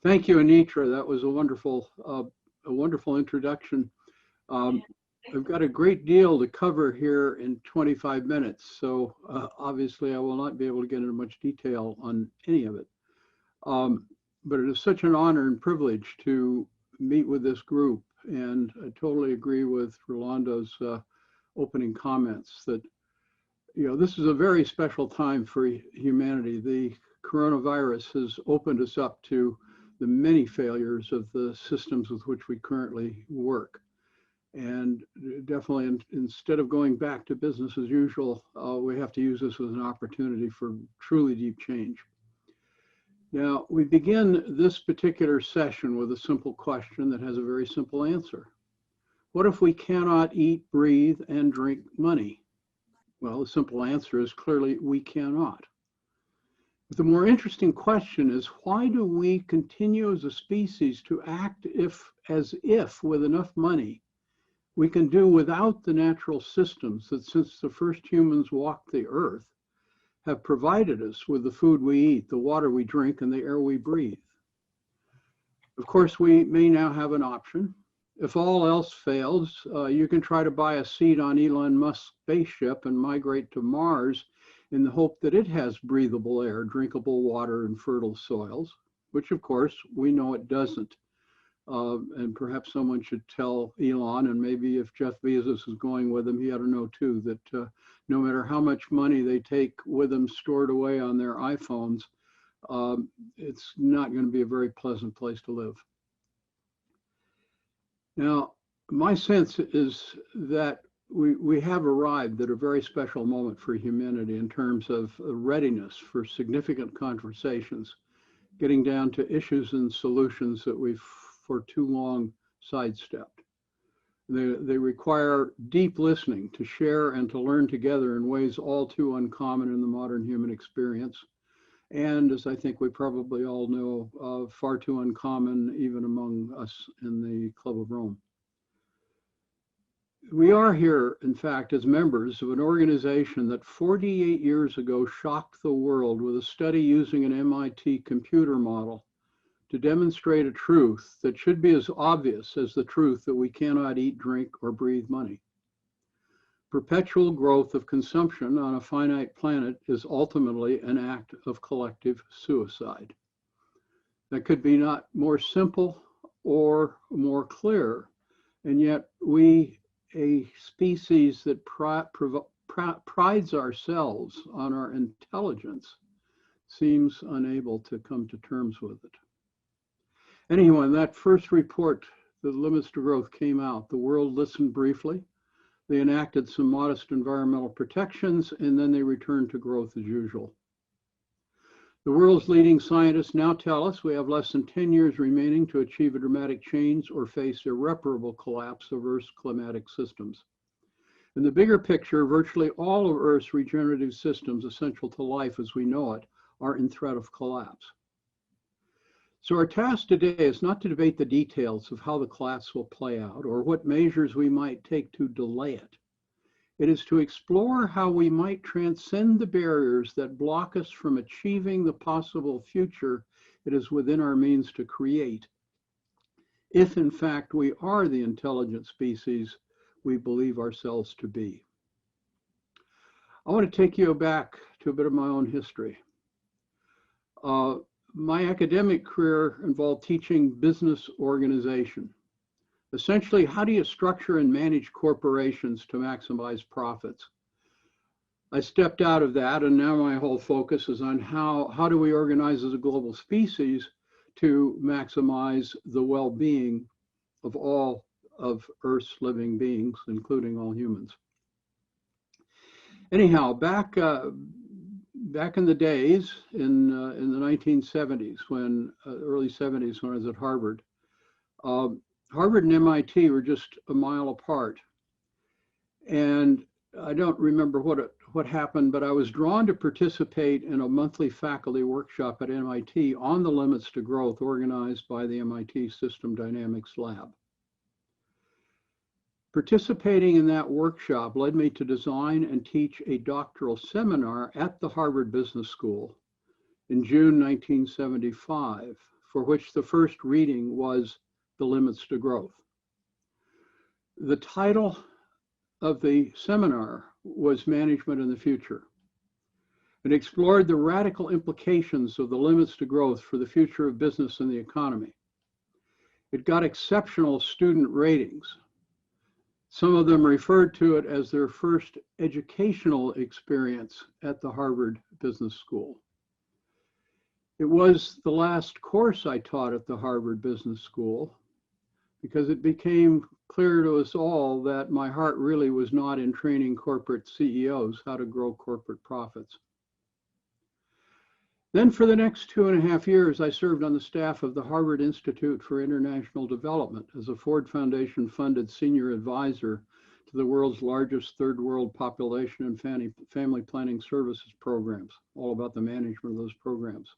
Thank you, Anitra. That was a wonderful introduction. I've got a great deal to cover here in 25 minutes, so obviously I will not be able to get into much detail on any of it. But it is such an honor and privilege to meet with this group, and I totally agree with Rolando's opening comments that, you know, this is a very special time for humanity. The coronavirus has opened us up to the many failures of the systems with which we currently work. And definitely, instead of going back to business as usual, we have to use this as an opportunity for truly deep change. Now, we begin this particular session with a simple question that has a very simple answer. What if we cannot eat, breathe, and drink money? Well, the simple answer is clearly we cannot. But the more interesting question is, why do we continue as a species to act as if with enough money we can do without the natural systems that since the first humans walked the earth have provided us with the food we eat, the water we drink, and the air we breathe? Of course, we may now have an option. If all else fails, you can try to buy a seat on Elon Musk's spaceship and migrate to Mars in the hope that it has breathable air, drinkable water, and fertile soils, which of course we know it doesn't. And perhaps someone should tell Elon, and maybe if Jeff Bezos is going with him, he ought to know too, that no matter how much money they take with them stored away on their iPhones, it's not going to be a very pleasant place to live. Now, my sense is that we have arrived at a very special moment for humanity in terms of readiness for significant conversations, getting down to issues and solutions that we've for too long sidestepped. They require deep listening to share and to learn together in ways all too uncommon in the modern human experience. And as I think we probably all know, far too uncommon even among us in the Club of Rome. We are here, in fact, as members of an organization that 48 years ago shocked the world with a study using an MIT computer model to demonstrate a truth that should be as obvious as the truth that we cannot eat, drink, or breathe money. Perpetual growth of consumption on a finite planet is ultimately an act of collective suicide. That could be not more simple or more clear, and yet we, a species that prides ourselves on our intelligence, seems unable to come to terms with it. Anyway, when that first report, The Limits to Growth, came out, the world listened briefly. They enacted some modest environmental protections, and then they returned to growth as usual. The world's leading scientists now tell us we have less than 10 years remaining to achieve a dramatic change or face irreparable collapse of Earth's climatic systems. In the bigger picture, virtually all of Earth's regenerative systems essential to life as we know it are in threat of collapse. So our task today is not to debate the details of how the collapse will play out or what measures we might take to delay it. It is to explore how we might transcend the barriers that block us from achieving the possible future it is within our means to create, if in fact we are the intelligent species we believe ourselves to be. I want to take you back to a bit of my own history. My academic career involved teaching business organization. Essentially, how do you structure and manage corporations to maximize profits? I stepped out of that, and now my whole focus is on how do we organize as a global species to maximize the well-being of all of Earth's living beings, including all humans. Anyhow, back in the days in the 1970s, early 70s, when I was at Harvard, Harvard and MIT were just a mile apart. And I don't remember what happened, but I was drawn to participate in a monthly faculty workshop at MIT on the limits to growth organized by the MIT System Dynamics Lab. Participating in that workshop led me to design and teach a doctoral seminar at the Harvard Business School in June 1975 for which the first reading was The Limits to Growth. The title of the seminar was Management in the Future. It explored the radical implications of the limits to growth for the future of business and the economy. It got exceptional student ratings. Some of them referred to it as their first educational experience at the Harvard Business School. It was the last course I taught at the Harvard Business School because it became clear to us all that my heart really was not in training corporate CEOs how to grow corporate profits. Then for the next 2.5 years, I served on the staff of the Harvard Institute for International Development as a Ford Foundation funded senior advisor to the world's largest third world population and family planning services programs, all about the management of those programs.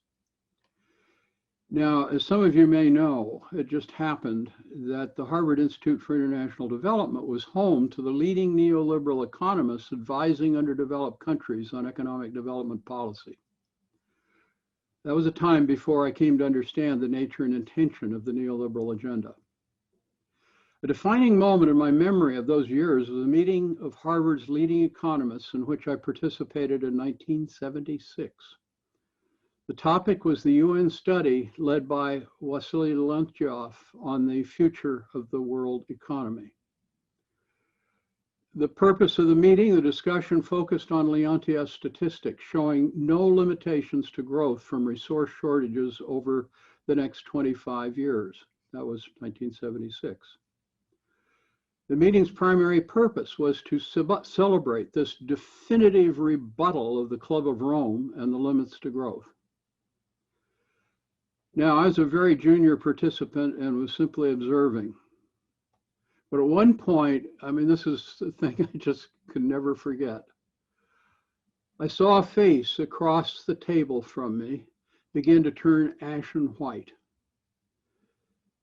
Now, as some of you may know, it just happened that the Harvard Institute for International Development was home to the leading neoliberal economists advising underdeveloped countries on economic development policy. That was a time before I came to understand the nature and intention of the neoliberal agenda. A defining moment in my memory of those years was a meeting of Harvard's leading economists in which I participated in 1976. The topic was the UN study led by Wassily Leontief on the future of the world economy. The purpose of the meeting, the discussion focused on Leontief's statistics showing no limitations to growth from resource shortages over the next 25 years. That was 1976. The meeting's primary purpose was to celebrate this definitive rebuttal of the Club of Rome and the limits to growth. Now, I was a very junior participant and was simply observing. But at one point, I mean, this is the thing I just could never forget. I saw a face across the table from me begin to turn ashen white.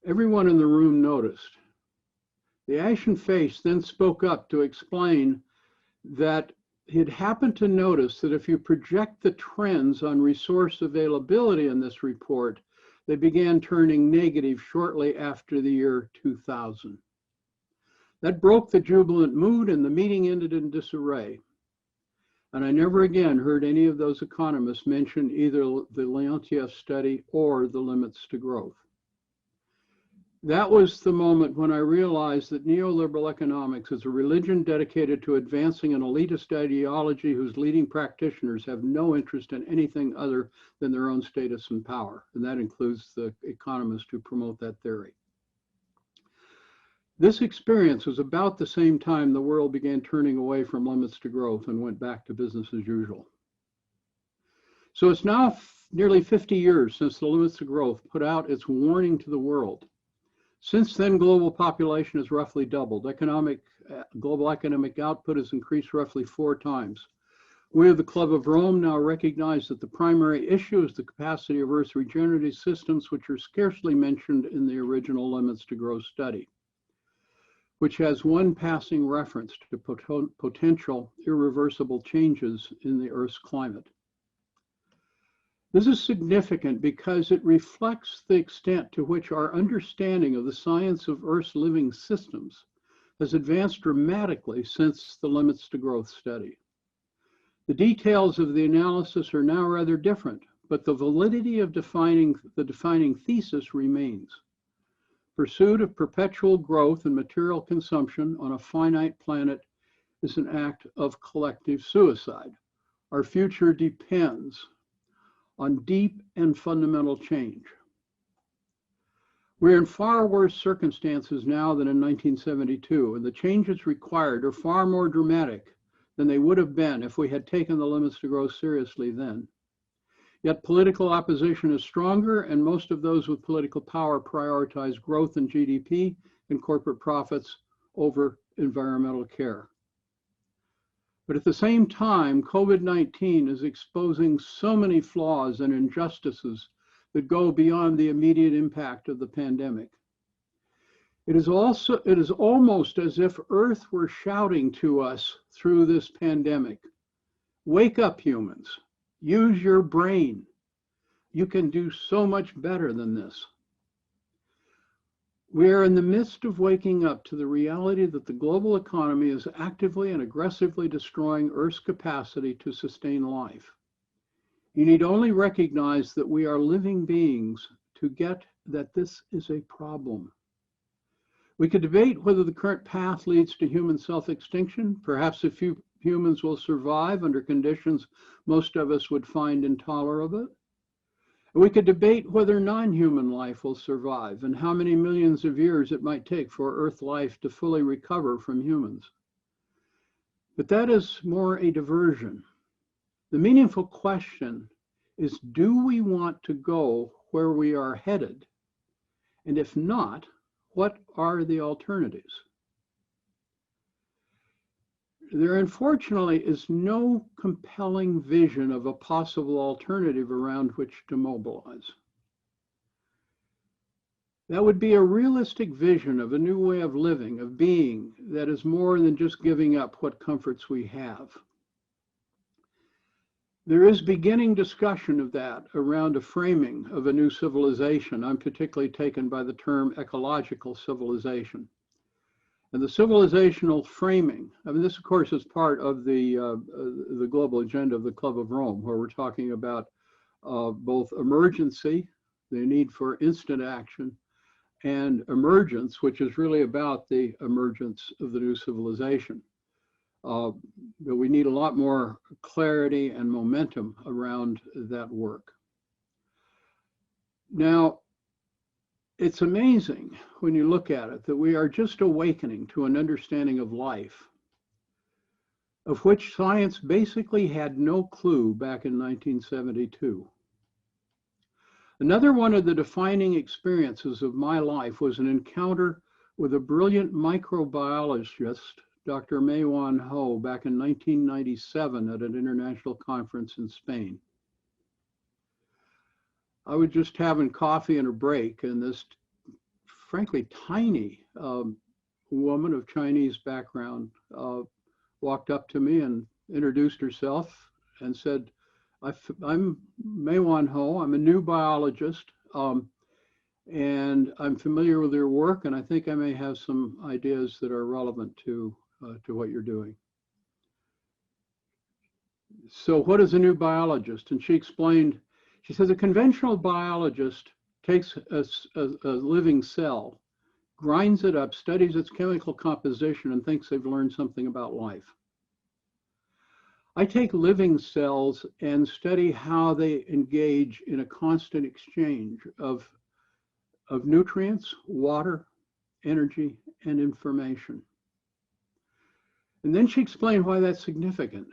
Everyone in the room noticed. The ashen face then spoke up to explain that he'd happened to notice that if you project the trends on resource availability in this report, they began turning negative shortly after the year 2000. That broke the jubilant mood and the meeting ended in disarray. And I never again heard any of those economists mention either the Leontief study or the limits to growth. That was the moment when I realized that neoliberal economics is a religion dedicated to advancing an elitist ideology whose leading practitioners have no interest in anything other than their own status and power. And that includes the economists who promote that theory. This experience was about the same time the world began turning away from limits to growth and went back to business as usual. So it's now nearly 50 years since the limits to growth put out its warning to the world. Since then, global population has roughly doubled. Global economic output has increased roughly 4 times. We of the Club of Rome now recognize that the primary issue is the capacity of Earth's regenerative systems, which are scarcely mentioned in the original limits to growth study, which has one passing reference to potential irreversible changes in the Earth's climate. This is significant because it reflects the extent to which our understanding of the science of Earth's living systems has advanced dramatically since the limits to growth study. The details of the analysis are now rather different, but the validity of the defining thesis remains. Pursuit of perpetual growth and material consumption on a finite planet is an act of collective suicide. Our future depends on deep and fundamental change. We're in far worse circumstances now than in 1972, and the changes required are far more dramatic than they would have been if we had taken the limits to growth seriously then. Yet political opposition is stronger, and most of those with political power prioritize growth in GDP and corporate profits over environmental care. But at the same time, COVID-19 is exposing so many flaws and injustices that go beyond the immediate impact of the pandemic. It is almost as if Earth were shouting to us through this pandemic, "Wake up, humans. Use your brain. You can do so much better than this. We are in the midst of waking up to the reality that the global economy is actively and aggressively destroying Earth's capacity to sustain life. You need only recognize that we are living beings to get that this is a problem. We could debate whether the current path leads to human self-extinction. Perhaps a few humans will survive under conditions most of us would find intolerable. We could debate whether non-human life will survive and how many millions of years it might take for Earth life to fully recover from humans. But that is more a diversion. The meaningful question is, do we want to go where we are headed? And if not, what are the alternatives? There unfortunately is no compelling vision of a possible alternative around which to mobilize. That would be a realistic vision of a new way of living, of being, that is more than just giving up what comforts we have. There is beginning discussion of that around a framing of a new civilization. I'm particularly taken by the term ecological civilization. And the civilizational framing, I mean, this, of course, is part of the global agenda of the Club of Rome, where we're talking about both emergency, the need for instant action, and emergence, which is really about the emergence of the new civilization. But we need a lot more clarity and momentum around that work. Now, it's amazing when you look at it that we are just awakening to an understanding of life, of which science basically had no clue back in 1972. Another one of the defining experiences of my life was an encounter with a brilliant microbiologist, Dr. Mei-Wan Ho, back in 1997 at an international conference in Spain. I was just having coffee and a break, and this frankly tiny woman of Chinese background walked up to me and introduced herself and said, I'm Mei-Wan Ho, I'm a new biologist, and I'm familiar with your work, and I think I may have some ideas that are relevant to what you're doing. So what is a new biologist? And she explained, she says, a conventional biologist takes a living cell, grinds it up, studies its chemical composition, and thinks they've learned something about life. I take living cells and study how they engage in a constant exchange of nutrients, water, energy, and information. And then she explained why that's significant.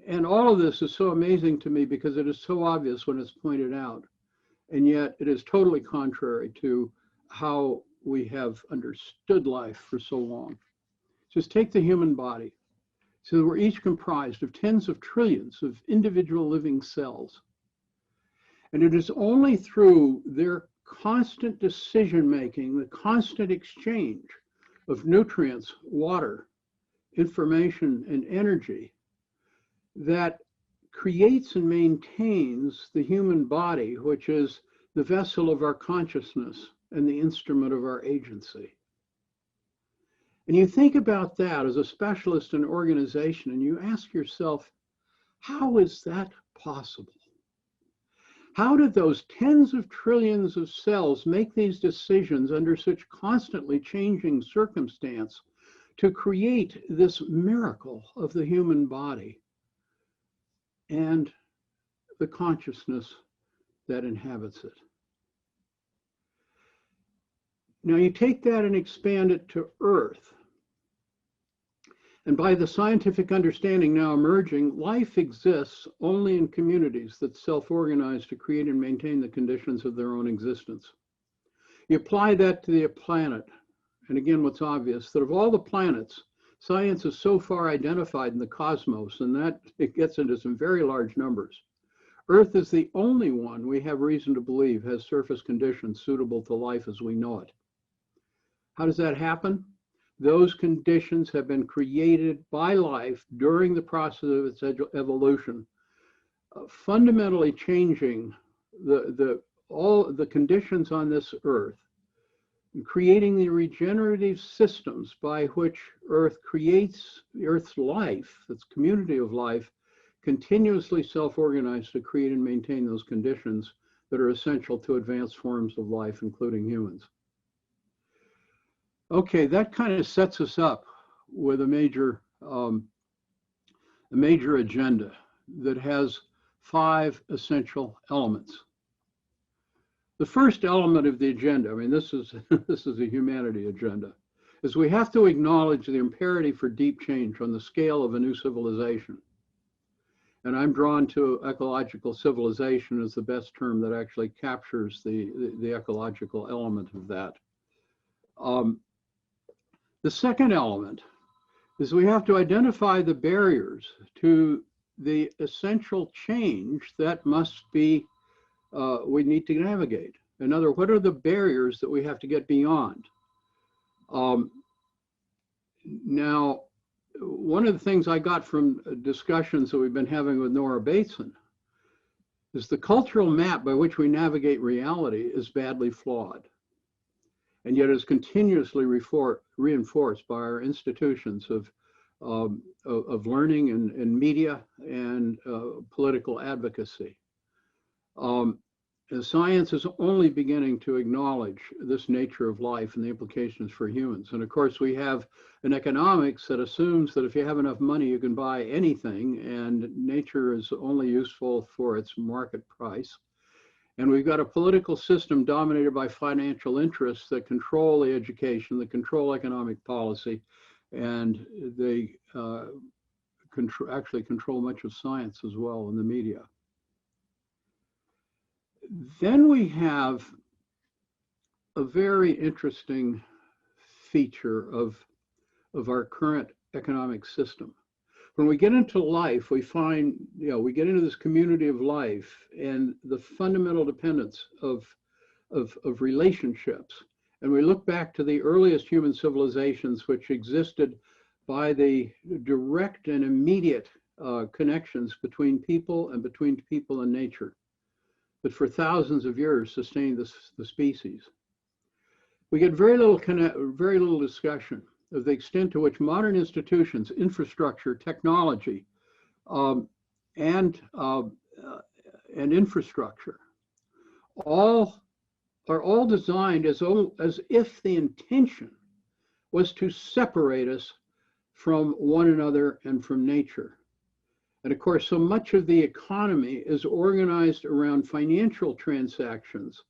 And all of this is so amazing to me because it is so obvious when it's pointed out. And yet it is totally contrary to how we have understood life for so long. Just take the human body. So we're each comprised of tens of trillions of individual living cells. And it is only through their constant decision-making, the constant exchange of nutrients, water, information, and energy that creates and maintains the human body, which is the vessel of our consciousness and the instrument of our agency. And you think about that as a specialist in organization, and you ask yourself, how is that possible? How did those tens of trillions of cells make these decisions under such constantly changing circumstance to create this miracle of the human body and the consciousness that inhabits it? Now you take that and expand it to Earth. And by the scientific understanding now emerging, life exists only in communities that self-organize to create and maintain the conditions of their own existence. You apply that to the planet, and again, what's obvious, that of all the planets, science is so far identified in the cosmos, and that it gets into some very large numbers. Earth is the only one we have reason to believe has surface conditions suitable to life as we know it. How does that happen? Those conditions have been created by life during the process of its evolution fundamentally changing all the conditions on this earth, and creating the regenerative systems by which Earth creates Earth's life, its community of life, continuously self-organized to create and maintain those conditions that are essential to advanced forms of life, including humans. Okay, that kind of sets us up with a major agenda that has 5 essential elements. The first element of the agenda, I mean, this is a humanity agenda, is we have to acknowledge the imperative for deep change on the scale of a new civilization. And I'm drawn to ecological civilization as the best term that actually captures the ecological element of that. The second element is we have to identify the barriers to the essential change that must be we need to navigate. In other words, what are the barriers that we have to get beyond? Now, one of the things I got from discussions that we've been having with Nora Bateson is the cultural map by which we navigate reality is badly flawed, and yet is continuously reinforced by our institutions of learning and media and political advocacy. Science is only beginning to acknowledge this nature of life and the implications for humans. And of course, we have an economics that assumes that if you have enough money, you can buy anything, and nature is only useful for its market price. And we've got a political system dominated by financial interests that control the education, that control economic policy, and they actually control much of science as well in the media. Then we have a very interesting feature of our current economic system. When we get into life, we find, we get into this community of life and the fundamental dependence of relationships. And we look back to the earliest human civilizations, which existed by the direct and immediate connections between people and nature, that for thousands of years sustained the species. We get very little discussion of the extent to which modern institutions, infrastructure, technology, and infrastructure are all designed as if the intention was to separate us from one another and from nature. And of course, so much of the economy is organized around financial transactions.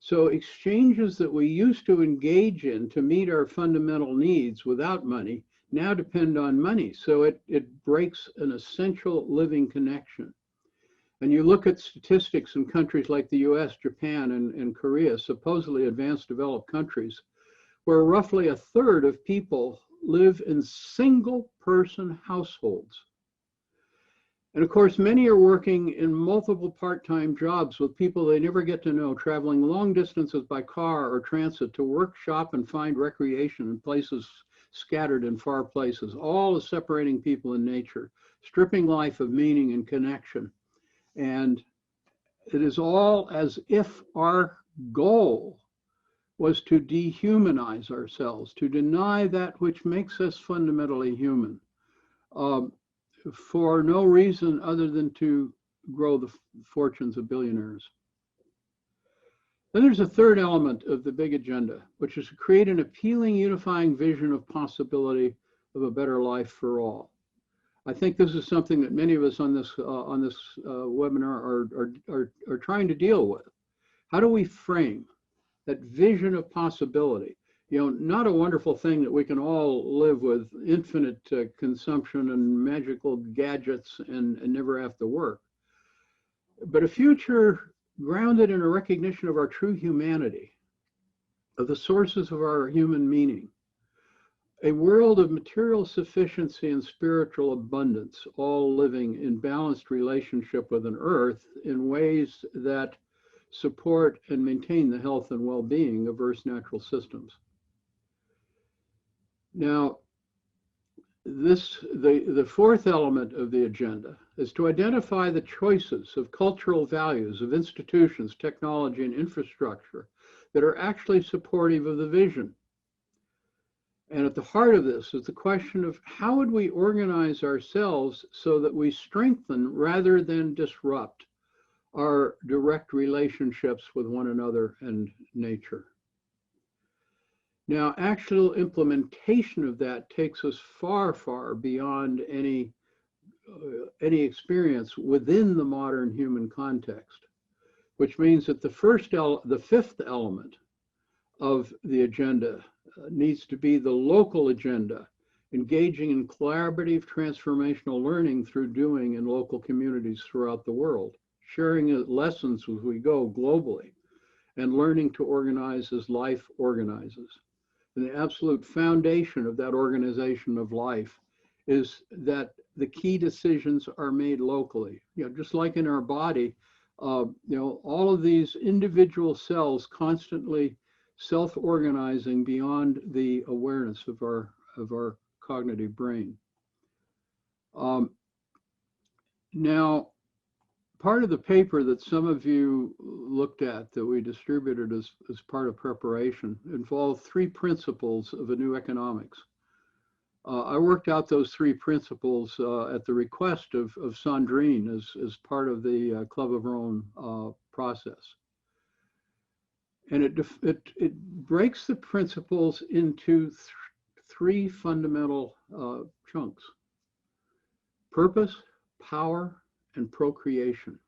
So exchanges that we used to engage in to meet our fundamental needs without money now depend on money. So it breaks an essential living connection. And you look at statistics in countries like the US, Japan, and Korea, supposedly advanced developed countries, where roughly 1/3 of people live in single person households. And of course, many are working in multiple part-time jobs with people they never get to know, traveling long distances by car or transit to work, shop, and find recreation in places scattered in far places. All is separating people in nature, stripping life of meaning and connection. And it is all as if our goal was to dehumanize ourselves, to deny that which makes us fundamentally human. For no reason other than to grow the fortunes of billionaires. Then there's a third element of the big agenda, which is to create an appealing, unifying vision of possibility of a better life for all. I think this is something that many of us on this webinar are trying to deal with. How do we frame that vision of possibility? Not a wonderful thing that we can all live with infinite consumption and magical gadgets and never have to work, but a future grounded in a recognition of our true humanity, of the sources of our human meaning, a world of material sufficiency and spiritual abundance, all living in balanced relationship with an earth in ways that support and maintain the health and well-being of Earth's natural systems. Now, the fourth element of the agenda is to identify the choices of cultural values, of institutions, technology, and infrastructure that are actually supportive of the vision. And at the heart of this is the question of how would we organize ourselves so that we strengthen rather than disrupt our direct relationships with one another and nature. Now, actual implementation of that takes us far, far beyond any experience within the modern human context, which means that the fifth element of the agenda needs to be the local agenda, engaging in collaborative transformational learning through doing in local communities throughout the world, sharing lessons as we go globally, and learning to organize as life organizes. And the absolute foundation of that organization of life is that the key decisions are made locally. Just like in our body, all of these individual cells constantly self-organizing beyond the awareness of our cognitive brain. Now, part of the paper that some of you looked at that we distributed as part of preparation involved 3 principles of a new economics. I worked out those 3 principles at the request of Sandrine as part of the Club of Rome process. And it breaks the principles into 3 fundamental chunks: purpose, power, and procreation.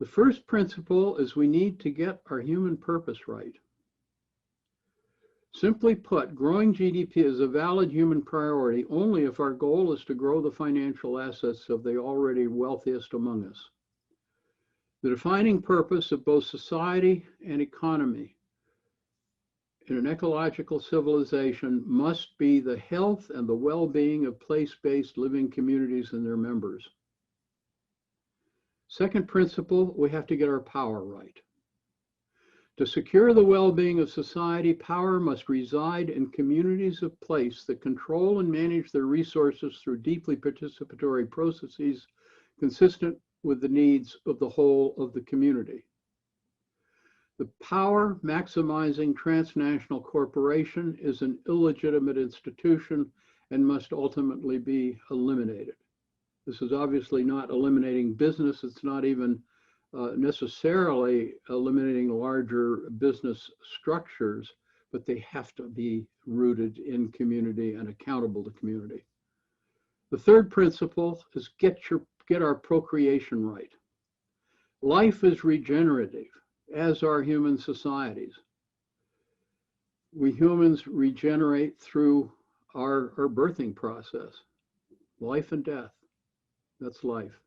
The first principle is we need to get our human purpose right. Simply put, growing GDP is a valid human priority only if our goal is to grow the financial assets of the already wealthiest among us. The defining purpose of both society and economy in an ecological civilization must be the health and the well-being of place-based living communities and their members. Second principle, we have to get our power right. To secure the well-being of society, power must reside in communities of place that control and manage their resources through deeply participatory processes consistent with the needs of the whole of the community. The power maximizing transnational corporation is an illegitimate institution and must ultimately be eliminated. This is obviously not eliminating business. It's not even necessarily eliminating larger business structures, but they have to be rooted in community and accountable to community. The third principle is get our procreation right. Life is regenerative, as are human societies. We humans regenerate through our birthing process, life and death. That's life.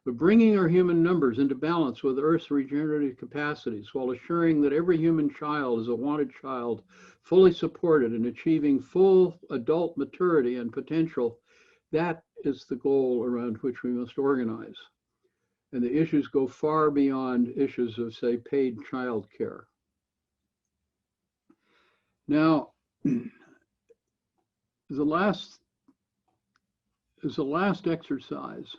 But bringing our human numbers into balance with Earth's regenerative capacities while assuring that every human child is a wanted child, fully supported and achieving full adult maturity and potential, that is the goal around which we must organize. And the issues go far beyond issues of, say, paid child care. Now, as a last exercise,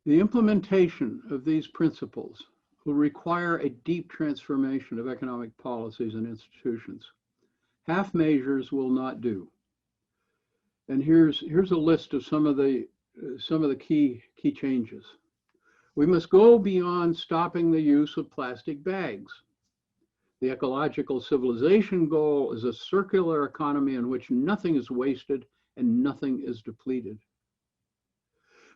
the implementation of these principles will require a deep transformation of economic policies and institutions. Half measures will not do. And here's a list of some of the key changes. We must go beyond stopping the use of plastic bags. The ecological civilization goal is a circular economy in which nothing is wasted and nothing is depleted.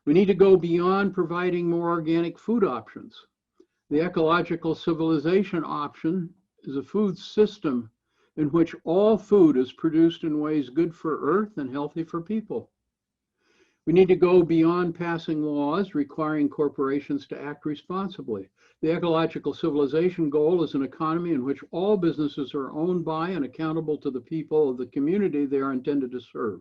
We need to go beyond providing more organic food options. The ecological civilization option is a food system in which all food is produced in ways good for Earth and healthy for people. We need to go beyond passing laws requiring corporations to act responsibly. The ecological civilization goal is an economy in which all businesses are owned by and accountable to the people of the community they are intended to serve.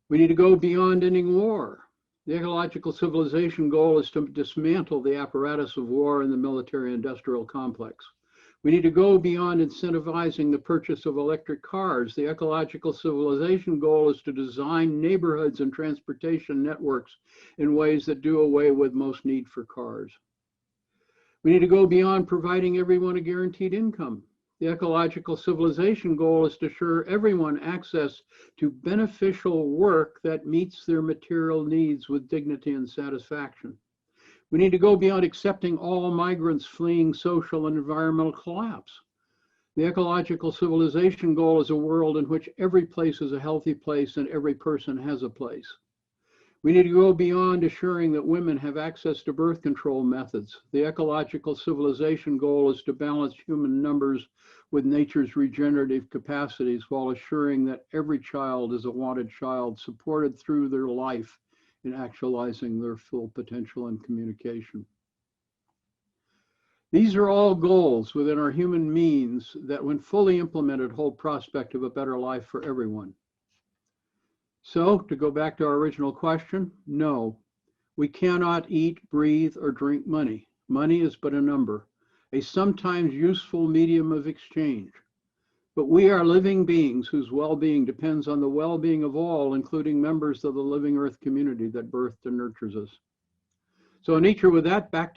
We need to go beyond ending war. The ecological civilization goal is to dismantle the apparatus of war in the military-industrial complex. We need to go beyond incentivizing the purchase of electric cars. The ecological civilization goal is to design neighborhoods and transportation networks in ways that do away with most need for cars. We need to go beyond providing everyone a guaranteed income. The ecological civilization goal is to assure everyone access to beneficial work that meets their material needs with dignity and satisfaction. We need to go beyond accepting all migrants fleeing social and environmental collapse. The ecological civilization goal is a world in which every place is a healthy place and every person has a place. We need to go beyond assuring that women have access to birth control methods. The ecological civilization goal is to balance human numbers with nature's regenerative capacities while assuring that every child is a wanted child, supported through their life in actualizing their full potential and communication. These are all goals within our human means that, when fully implemented, hold prospect of a better life for everyone. So, to go back to our original question, no, we cannot eat, breathe, or drink money. Money is but a number, a sometimes useful medium of exchange. But we are living beings whose well-being depends on the well-being of all, including members of the living Earth community that birthed and nurtures us. So, Anitra, with that, back